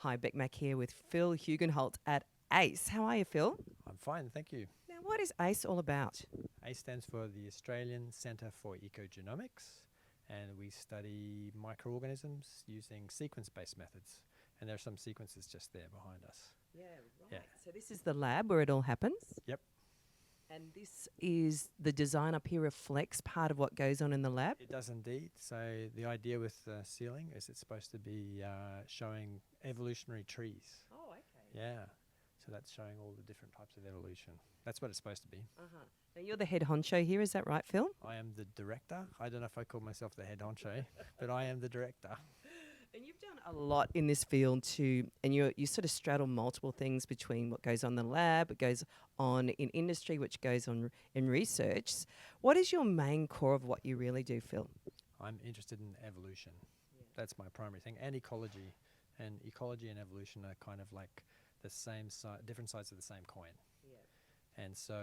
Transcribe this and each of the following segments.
Hi, Beck Mack here with Phil Hugenholtz at ACE. How are you, Phil? I'm fine, thank you. Now, what is ACE all about? ACE stands for the Australian Centre for Ecogenomics, and we study microorganisms using sequence-based methods. And there are some sequences just there behind us. Yeah, right. Yeah. So this is the lab where it all happens. Yep, And this is the design up here reflects part of what goes on in the lab. it does indeed. So the idea with the ceiling is it's supposed to be showing evolutionary trees. Oh, okay. Yeah, so that's showing all the different types of evolution. That's what it's supposed to be. Uh-huh. Now, you're the head honcho here, is that right, Phil? I am the director. I don't know if I call myself the head honcho, but I am the director. And you've done a lot in this field too, and you sort of straddle multiple things between what goes on in the lab, what goes on in industry, which goes on in research. What is your main core of what you really do, Phil? I'm interested in evolution. That's my primary thing, and ecology. And ecology and evolution are kind of like the same side, different sides of the same coin. And so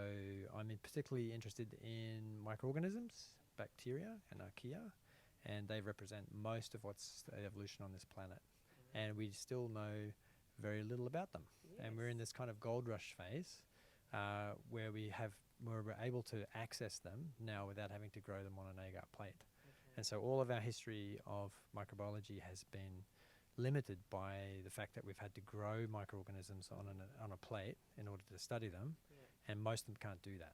I'm particularly interested in microorganisms, bacteria and archaea, and they represent most of what's evolution on this planet. And we still know very little about them. And we're in this kind of gold rush phase where we're able to access them now without having to grow them on an agar plate. And so all of our history of microbiology has been limited by the fact that we've had to grow microorganisms on a plate in order to study them, and most of them can't do that.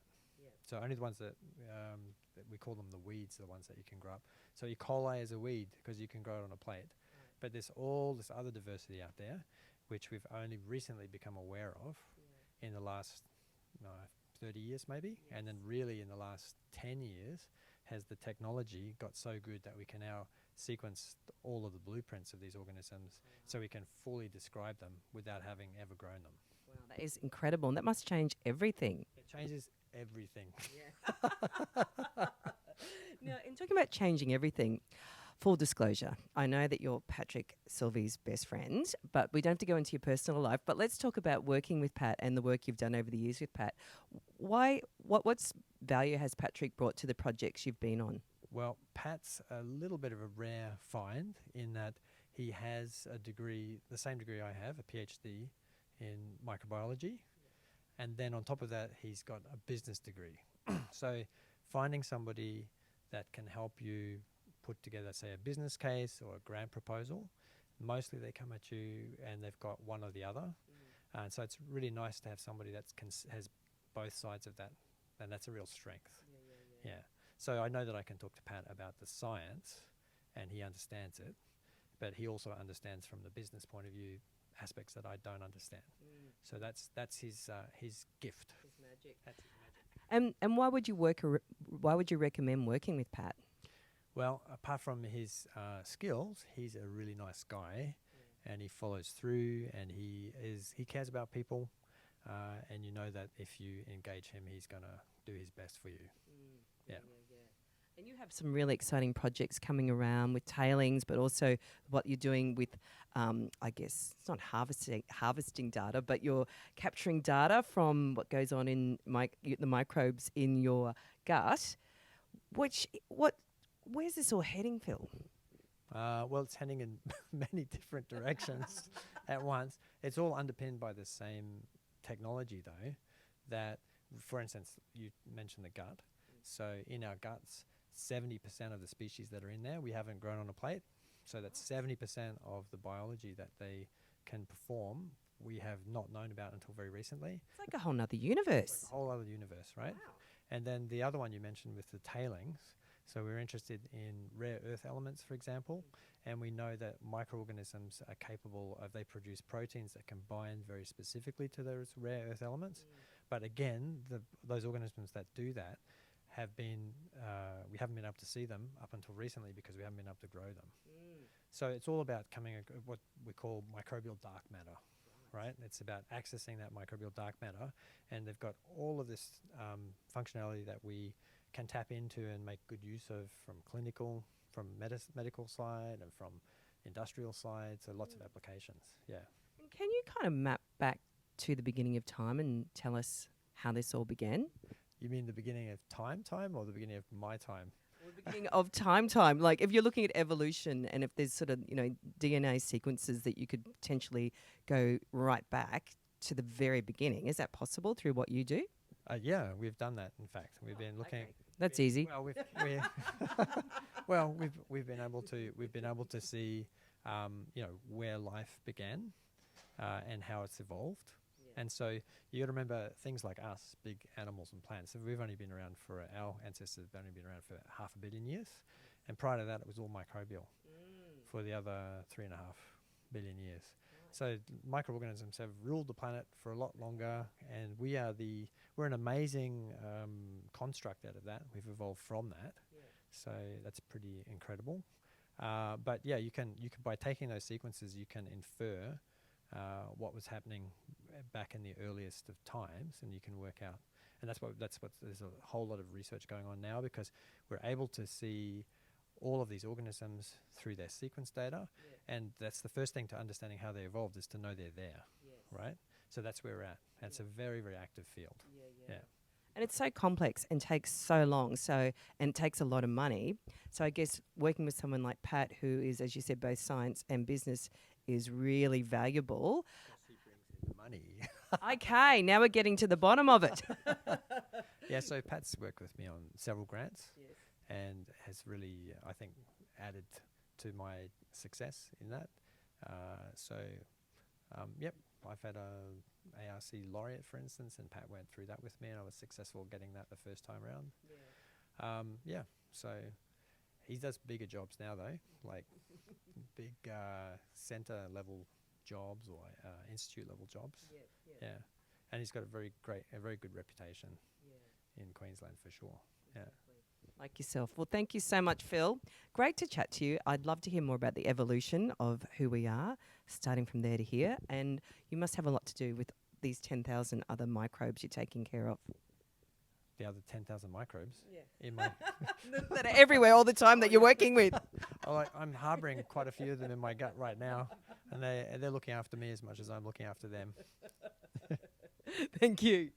So only the ones that we call them the weeds, the ones that you can grow up. So E. coli is a weed because you can grow it on a plate. But there's all this other diversity out there, which we've only recently become aware of in the last 30 years maybe. And then really in the last 10 years has the technology got so good that we can now sequence all of the blueprints of these organisms so we can fully describe them without having ever grown them. Wow, that is incredible, and that must change everything. It changes everything. Now, in talking about changing everything, full disclosure, I know that you're Patrick Sylvie's best friend, but we don't have to go into your personal life. But let's talk about working with Pat and the work you've done over the years with Pat. What's value has Patrick brought to the projects you've been on? Well, Pat's a little bit of a rare find in that he has a degree, the same degree I have, a PhD in microbiology. And then on top of that, he's got a business degree. So finding somebody that can help you put together, say, a business case or a grant proposal, mostly they come at you and they've got one or the other. And so it's really nice to have somebody that has both sides of that, and that's a real strength. Yeah. So I know that I can talk to Pat about the science, and he understands it, but he also understands from the business point of view aspects that I don't understand. So that's his gift. His magic. That's his magic. And why would you recommend working with Pat? Well, apart from his skills, he's a really nice guy, and he follows through, and he cares about people, and you know that if you engage him, he's gonna do his best for you. Yeah. And you have some really exciting projects coming around with tailings, but also what you're doing with, I guess, it's not harvesting data, but you're capturing data from what goes on in the microbes in your gut. Where's this all heading, Phil? Well, it's heading in many different directions at once. It's all underpinned by the same technology, though, that, for instance, you mentioned the gut. So in our guts, 70% of the species that are in there, we haven't grown on a plate. So that's 70% of the biology that they can perform, we have not known about until very recently. It's like a whole nother universe. It's like a whole other universe, right? Wow. And then the other one you mentioned with the tailings. So we're interested in rare earth elements, for example, and we know that microorganisms are capable of, they produce proteins that can bind very specifically to those rare earth elements. But again, those organisms that do that have been, we haven't been able to see them up until recently because we haven't been able to grow them. So it's all about what we call microbial dark matter, right? It's about accessing that microbial dark matter, and they've got all of this functionality that we can tap into and make good use of from clinical, from medical side, and from industrial side, so lots of applications, yeah. And can you kind of map back to the beginning of time and tell us how this all began? You mean the beginning of time, or the beginning of my time? Well, the beginning of time. Like if you're looking at evolution and if there's sort of, DNA sequences that you could potentially go right back to the very beginning, is that possible through what you do? Yeah, we've done that. In fact, we've been looking. Okay. That's easy. Well, we've been able to see, where life began, and how it's evolved. And so you got to remember things like us, big animals and plants. So we've only been around our ancestors have only been around for 500 million years, and prior to that it was all microbial for the other 3.5 billion years. So microorganisms have ruled the planet for a lot longer, and we're an amazing construct out of that. We've evolved from that, so that's pretty incredible. But yeah, you can by taking those sequences, you can infer what was happening back in the earliest of times, and you can work out. And that's what there's a whole lot of research going on now, because we're able to see all of these organisms through their sequence data, and that's the first thing to understanding how they evolved, is to know they're there, right? So that's where we're at. And it's a very, very active field. Yeah. And it's so complex and takes so long, and takes a lot of money. So I guess working with someone like Pat, who is, as you said, both science and business, is really valuable. He brings in the money. Okay, now we're getting to the bottom of it. Yeah, so Pat's worked with me on several grants, and has really, I think, added to my success in that. Yep, I've had a ARC laureate, for instance, and Pat went through that with me, and I was successful getting that the first time round. So he does bigger jobs now, though, like big centre level jobs or institute level jobs. Yeah, and he's got a very good reputation in Queensland for sure. Yeah. Like yourself. Well, thank you so much, Phil. Great to chat to you. I'd love to hear more about the evolution of who we are, starting from there to here. And you must have a lot to do with these 10,000 other microbes you're taking care of. The other 10,000 microbes in my that are everywhere all the time that you're working with. I'm harbouring quite a few of them in my gut right now, and they're looking after me as much as I'm looking after them. Thank you.